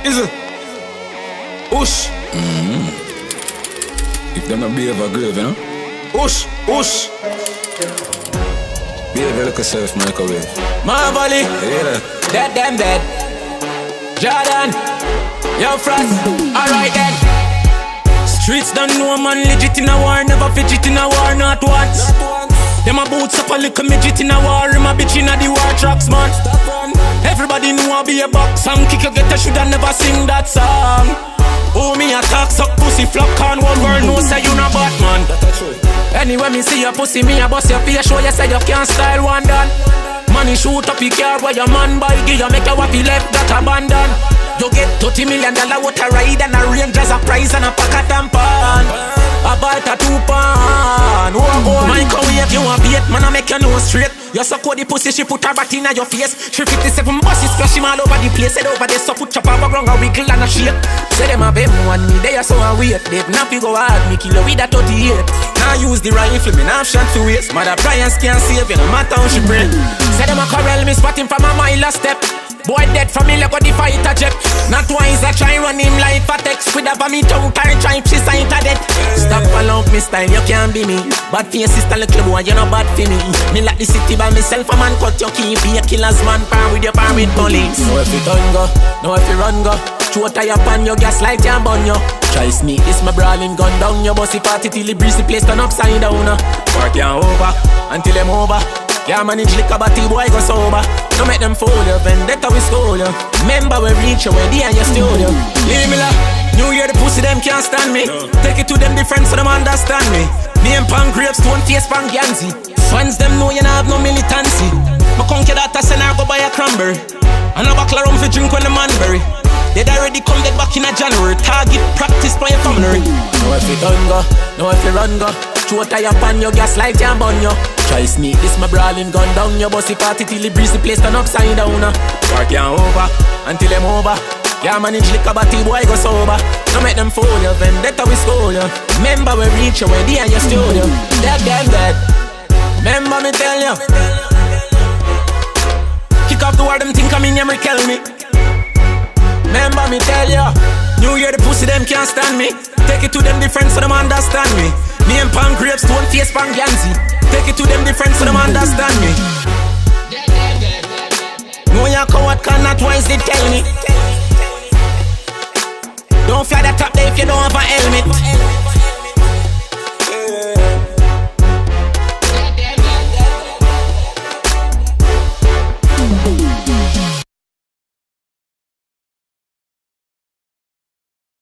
Is it? Ush. If them not behave a grave, you know? Ush. Ush. Behave like yourself, microwave. Marvally. Yeah. Dead them dead. Jordan. Yo, Frost. Alright then. Streets don't know man legit in a war. Never fidget in a war, not once. Them a boots up a little midget in a war. Him a bitch in a the war tracks, man. Everybody know I be a box song. Kick you get a shoulda never sing that song. Oh, me a talk suck pussy flop. Can't one world know say you not Batman. Anyway me see your pussy, me a bust your face. Show you say you can't style one done. Money shoot up your car where your man buy. Give you make your waffy left that abandon. You get $30 million what a ride and a range as a prize and a pack of tampon. A bite a 2 pound. Microwave you a bait, man I make you know straight. You suck out the pussy, she put her bat in your face. 357 buses splash him all over the place. Head over there, so put your power ground a wiggle and a shake. Say them a bem one me, they are so a wait. They not fi go hard, me kill you with a 38. Now use the rifle, me now shot to waste. Mother Brian's can't save you, no matter how she bring. Say them a corral, me spot him from a mile a step. Boy dead from me, like what the fighter jet. Not wise, I try run him like a text. With a vomit tongue, try she signed a death. Stop along me style, you can't be me. Bad for your sister, little boy, you know bad for me. Me like the city by myself, a man cut your key. Be a killer's man, pan with your pan with police. Know if you done go, know if you run go. Throw tie up on your gas light and burn you. Try sneak this my brawling gun down. Your bossy party till it breeze the place turn upside down. Work you over, until them over. Yeah, manage liquor, but the boy go sober. Don't make them fool you, vendetta we school you. Remember we reach you, where they and your studio. Leave me la, New Year the pussy them can't stand me. Take it to them different so them understand me. Name pan grapes, stone face pan Ganzi. Fans them know you not have no militancy. My conky daughter send her go buy a cranberry. And a buckle rum for drink when the man bury. They'd already come dead back in a January. Target practice by your family. Know if you done go, know if you run go. Throw tie up on your gas light and burn you. Try sneak this my brawling gun down. Your bossy party till it breeze the place turn upside down. Work you over, until them over. Yeah, manage liquor but the boy go sober. Don't make them fool you, vendetta we school you. Remember we reach you, where they and your studio. Dead, dead, dead. Remember me tell you. Kick off the word them think I'm in here, kill me. Remember me tell you. New Year the pussy them can't stand me. Take it to them different so them understand me. Name pan grapes, stone face pan Ganzi. Take it to them different so them understand me. No you coward cannot wisely tell me.